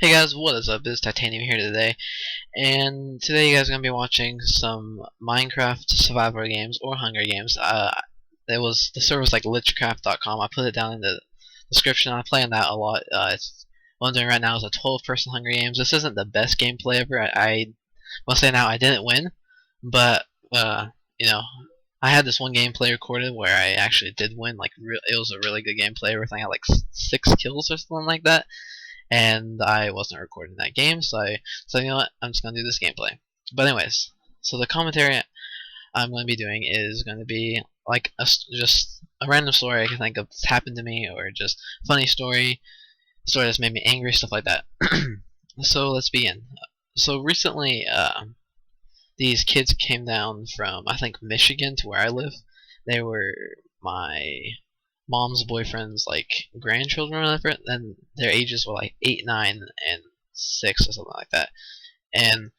Hey guys, what is up? It's Titanium here today, and today you guys are gonna be watching some Minecraft survival games or Hunger Games. The server was like lichcraft.com. I put it down in the description. I play on that a lot. It's what I'm doing right now is a 12-person Hunger Games. This isn't the best gameplay ever. I will say now I didn't win, but you know I had this one gameplay recorded where I actually did win. It was a really good gameplay. Everything had like 6 kills or something like that, and I wasn't recording that game, so you know what, I'm just gonna do this gameplay. But anyways, so the commentary I'm gonna be doing is gonna be like just a random story I can think of that's happened to me, or just funny story that's made me angry, stuff like that. So let's begin. So recently, these kids came down from I think Michigan to where I live. They were my mom's boyfriend's like grandchildren or whatever, and their ages were like 8, 9, and 6 or something like that. And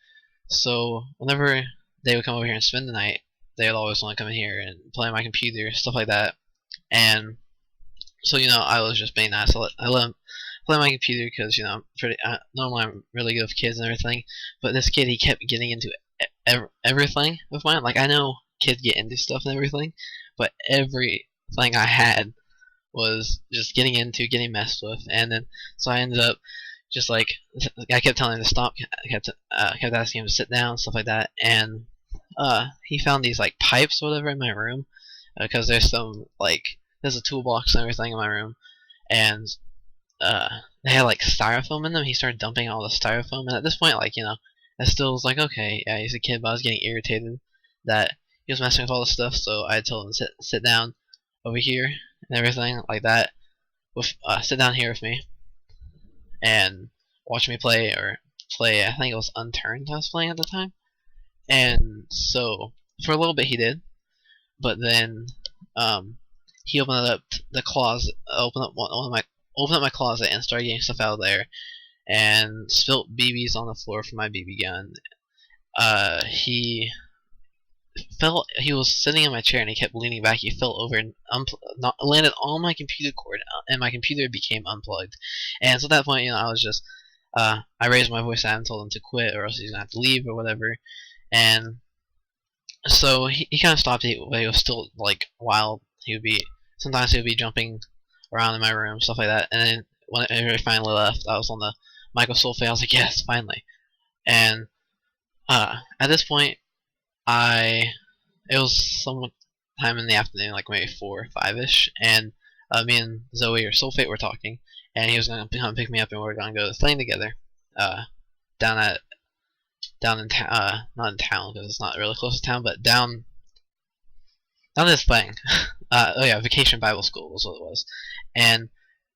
so whenever they would come over here and spend the night, they would always want to come in here and play on my computer, stuff like that. And so I was just being nice. I let them play on my computer because normally I'm really good with kids and everything. But this kid, he kept getting into everything with mine. Like, I know kids get into stuff and everything, but everything I had was just getting messed with. And then so I ended up just like, I kept telling him to stop, kept asking him to sit down, stuff like that. And he found these like pipes or whatever in my room, because there's a toolbox and everything in my room, and they had like styrofoam in them. He started dumping all the styrofoam, and at this point, I still was like, okay, yeah, he's a kid, but I was getting irritated that he was messing with all the stuff. So I told him to sit down over here and everything like that. Sit down here with me and watch me play, I think it was Unturned I was playing at the time. And so for a little bit he did, but then he opened up the closet, opened up my closet and started getting stuff out of there, and spilt BBs on the floor from my BB gun. He was sitting in my chair and he kept leaning back. He fell over and landed on my computer cord, and my computer became unplugged. And so at that point, I was just, I raised my voice at him and told him to quit, or else he's gonna have to leave or whatever. And so he kind of stopped. But he was still like wild. Sometimes he would be jumping around in my room, stuff like that. And then when he finally left, I was on the Michael Sulfate. I was like, yes, finally. And at this point, it was sometime in the afternoon, like maybe 4 or 5ish, and me and Zoe or Sulfate were talking, and he was gonna come pick me up, and we were gonna go to the thing together, down in town, not in town because it's not really close to town, but down this thing. Oh yeah, Vacation Bible School was what it was. And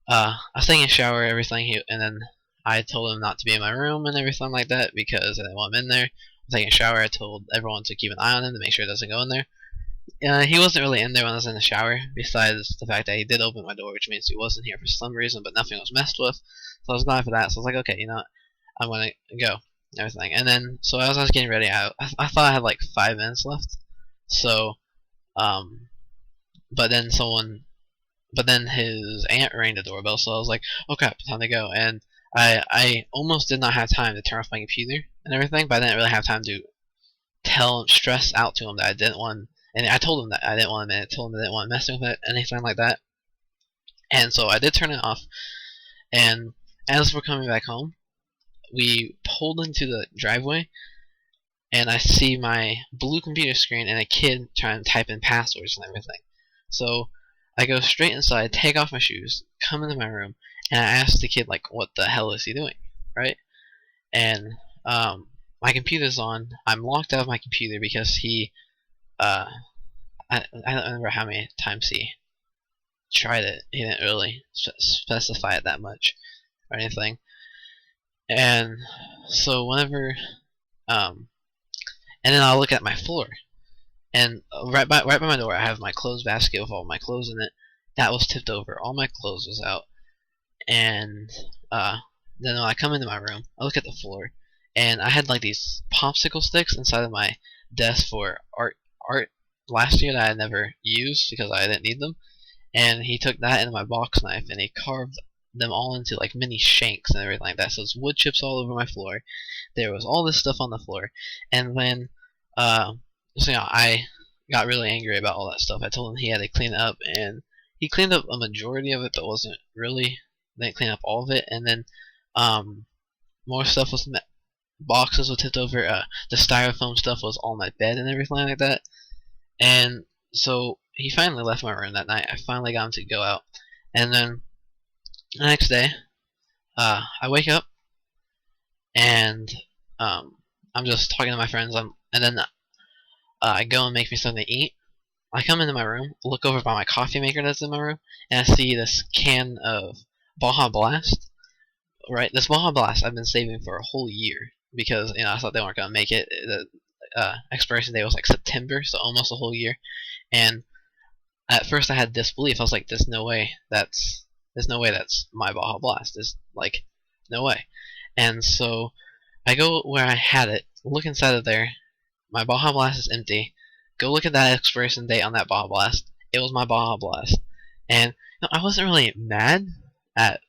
I was taking a shower, everything, and then I told him not to be in my room and everything like that because I didn't want him in there. Taking a shower, I told everyone to keep an eye on him to make sure he doesn't go in there. He wasn't really in there when I was in the shower, besides the fact that he did open my door, which means he wasn't here for some reason, but nothing was messed with. So I was glad for that. So I was like, okay, I'm gonna go, everything. And then, so as I was getting ready, I thought I had like 5 minutes left. So, but then his aunt rang the doorbell, so I was like, oh crap, time to go. And I almost did not have time to turn off my computer and everything, but I didn't really have time to stress out to him that I didn't want, and I told him that I didn't want him in it, told him I didn't want him messing with it, anything like that. And so I did turn it off, and as we're coming back home, we pulled into the driveway, and I see my blue computer screen and a kid trying to type in passwords and everything. So I go straight inside, take off my shoes, come into my room, and I ask the kid, like, what the hell is he doing, right? And my computer's on. I'm locked out of my computer because I don't remember how many times he tried it. He didn't really specify it that much or anything. And so whenever, and then I'll look at my floor, and right by my door, I have my clothes basket with all my clothes in it. That was tipped over. All my clothes was out. And then when I come into my room, I look at the floor, and I had like these popsicle sticks inside of my desk for art last year that I never used because I didn't need them. And he took that and my box knife and he carved them all into like mini shanks and everything like that. So it's wood chips all over my floor. There was all this stuff on the floor, and when so I got really angry about all that stuff. I told him he had to clean it up, and he cleaned up a majority of it, but wasn't really didn't clean up all of it. And then more stuff was boxes were tipped over. The styrofoam stuff was on my bed and everything like that. And so he finally left my room that night. I finally got him to go out, and then the next day, I wake up and I'm just talking to my friends. And then I go and make me something to eat. I come into my room, look over by my coffee maker that's in my room, and I see this can of Baja Blast. Right, this Baja Blast I've been saving for a whole year because I thought they weren't gonna make it. The expiration date was like September, so almost a whole year. And at first I had disbelief. I was like, "There's no way that's my Baja Blast. There's like no way." And so I go where I had it, look inside of there. My Baja Blast is empty. Go look at that expiration date on that Baja Blast. It was my Baja Blast, and I wasn't really mad at.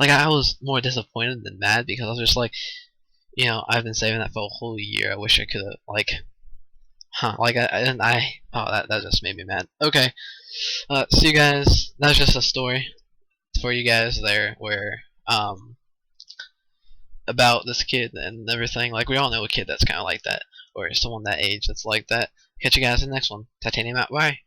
Like, I was more disappointed than mad because I was just like, I've been saving that for a whole year. I wish I could have, like, oh, that just made me mad. Okay, so you guys, that was just a story for you guys there where, about this kid and everything. Like, we all know a kid that's kind of like that, or someone that age that's like that. Catch you guys in the next one. Titanium out, bye.